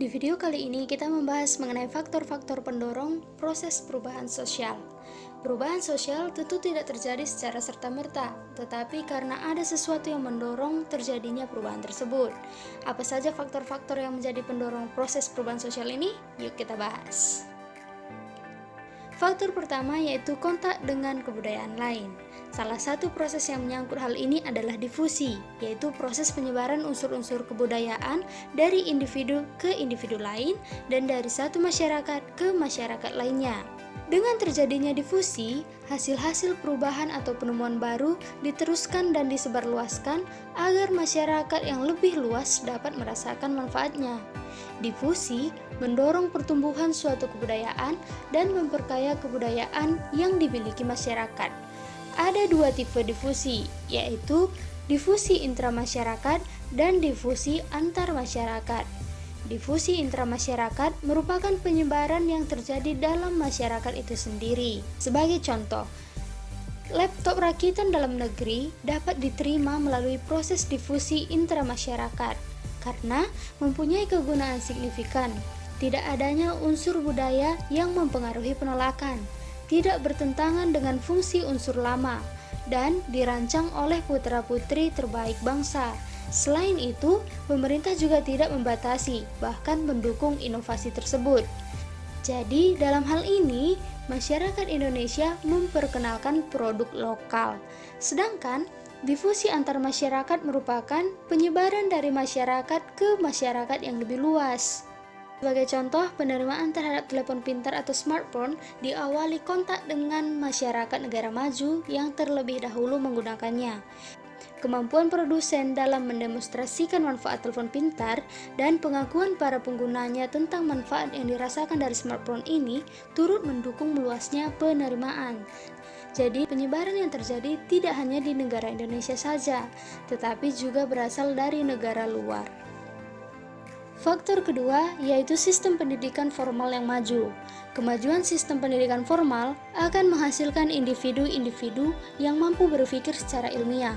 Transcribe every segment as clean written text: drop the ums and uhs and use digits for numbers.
Di video kali ini kita membahas mengenai faktor-faktor pendorong proses perubahan sosial. Perubahan sosial tentu tidak terjadi secara serta-merta, tetapi karena ada sesuatu yang mendorong terjadinya perubahan tersebut. Apa saja faktor-faktor yang menjadi pendorong proses perubahan sosial ini? Yuk kita bahas. Faktor pertama yaitu kontak dengan kebudayaan lain. Salah satu proses yang menyangkut hal ini adalah difusi, yaitu proses penyebaran unsur-unsur kebudayaan dari individu ke individu lain dan dari satu masyarakat ke masyarakat lainnya. Dengan terjadinya difusi, hasil-hasil perubahan atau penemuan baru diteruskan dan disebarluaskan agar masyarakat yang lebih luas dapat merasakan manfaatnya. Difusi mendorong pertumbuhan suatu kebudayaan dan memperkaya kebudayaan yang dimiliki masyarakat. Ada dua tipe difusi, yaitu difusi intramasyarakat dan difusi antar masyarakat. Difusi intramasyarakat merupakan penyebaran yang terjadi dalam masyarakat itu sendiri. Sebagai contoh, laptop rakitan dalam negeri dapat diterima melalui proses difusi intramasyarakat karena mempunyai kegunaan signifikan. Tidak adanya unsur budaya yang mempengaruhi penolakan, tidak bertentangan dengan fungsi unsur lama, dan dirancang oleh putra-putri terbaik bangsa. Selain itu, pemerintah juga tidak membatasi, bahkan mendukung inovasi tersebut. Jadi, dalam hal ini, masyarakat Indonesia memperkenalkan produk lokal. Sedangkan, difusi antar masyarakat merupakan penyebaran dari masyarakat ke masyarakat yang lebih luas. Sebagai contoh, penerimaan terhadap telepon pintar atau smartphone diawali kontak dengan masyarakat negara maju yang terlebih dahulu menggunakannya. Kemampuan produsen dalam mendemonstrasikan manfaat telepon pintar dan pengakuan para penggunanya tentang manfaat yang dirasakan dari smartphone ini turut mendukung meluasnya penerimaan. Jadi, penyebaran yang terjadi tidak hanya di negara Indonesia saja, tetapi juga berasal dari negara luar. Faktor kedua yaitu sistem pendidikan formal yang maju. Kemajuan sistem pendidikan formal akan menghasilkan individu-individu yang mampu berpikir secara ilmiah,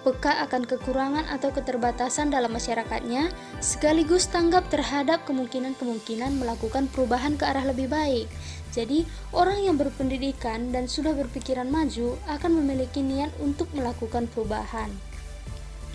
peka akan kekurangan atau keterbatasan dalam masyarakatnya, sekaligus tanggap terhadap kemungkinan-kemungkinan melakukan perubahan ke arah lebih baik. Jadi, orang yang berpendidikan dan sudah berpikiran maju akan memiliki niat untuk melakukan perubahan.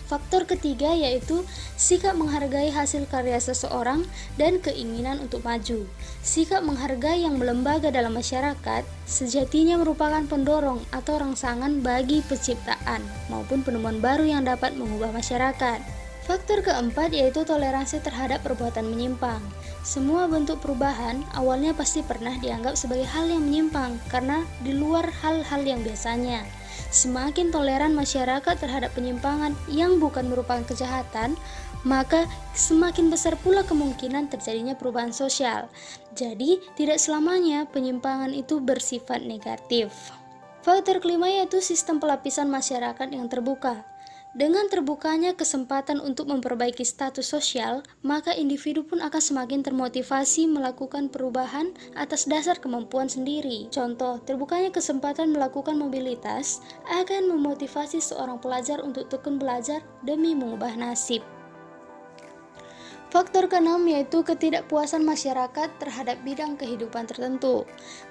Faktor ketiga yaitu sikap menghargai hasil karya seseorang dan keinginan untuk maju. Sikap menghargai yang melembaga dalam masyarakat sejatinya merupakan pendorong atau rangsangan bagi penciptaan maupun penemuan baru yang dapat mengubah masyarakat. Faktor keempat yaitu toleransi terhadap perbuatan menyimpang. Semua bentuk perubahan awalnya pasti pernah dianggap sebagai hal yang menyimpang karena di luar hal-hal yang biasanya. Semakin toleran masyarakat terhadap penyimpangan yang bukan merupakan kejahatan, maka semakin besar pula kemungkinan terjadinya perubahan sosial. Jadi, tidak selamanya penyimpangan itu bersifat negatif. Faktor kelima yaitu sistem pelapisan masyarakat yang terbuka. Dengan terbukanya kesempatan untuk memperbaiki status sosial, maka individu pun akan semakin termotivasi melakukan perubahan atas dasar kemampuan sendiri. Contoh, terbukanya kesempatan melakukan mobilitas akan memotivasi seorang pelajar untuk tekun belajar demi mengubah nasib. Faktor keenam yaitu ketidakpuasan masyarakat terhadap bidang kehidupan tertentu.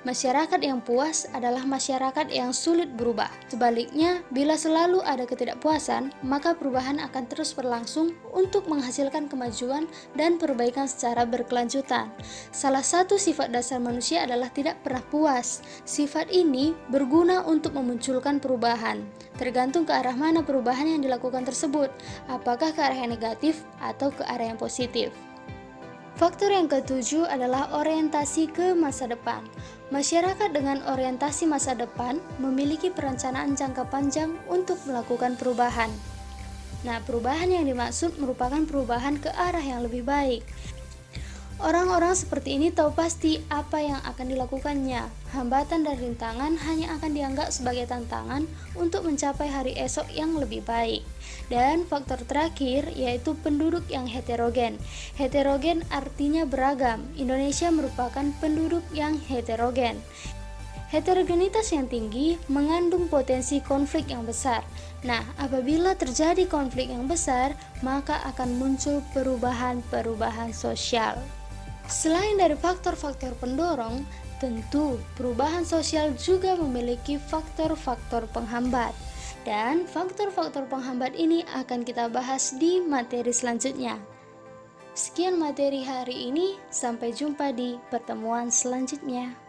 Masyarakat yang puas adalah masyarakat yang sulit berubah. Sebaliknya, bila selalu ada ketidakpuasan, maka perubahan akan terus berlangsung untuk menghasilkan kemajuan dan perbaikan secara berkelanjutan. Salah satu sifat dasar manusia adalah tidak pernah puas. Sifat ini berguna untuk memunculkan perubahan. Tergantung ke arah mana perubahan yang dilakukan tersebut, apakah ke arah yang negatif atau ke arah yang positif. Faktor yang ketujuh adalah orientasi ke masa depan. Masyarakat dengan orientasi masa depan memiliki perencanaan jangka panjang untuk melakukan perubahan. Nah, perubahan yang dimaksud merupakan perubahan ke arah yang lebih baik. Orang-orang seperti ini tahu pasti apa yang akan dilakukannya. Hambatan dan rintangan hanya akan dianggap sebagai tantangan untuk mencapai hari esok yang lebih baik. Dan faktor terakhir yaitu penduduk yang heterogen. Heterogen artinya beragam. Indonesia merupakan penduduk yang heterogen. Heterogenitas yang tinggi mengandung potensi konflik yang besar. Nah, apabila terjadi konflik yang besar, maka akan muncul perubahan-perubahan sosial. Selain dari faktor-faktor pendorong, tentu perubahan sosial juga memiliki faktor-faktor penghambat. Dan faktor-faktor penghambat ini akan kita bahas di materi selanjutnya. Sekian materi hari ini, sampai jumpa di pertemuan selanjutnya.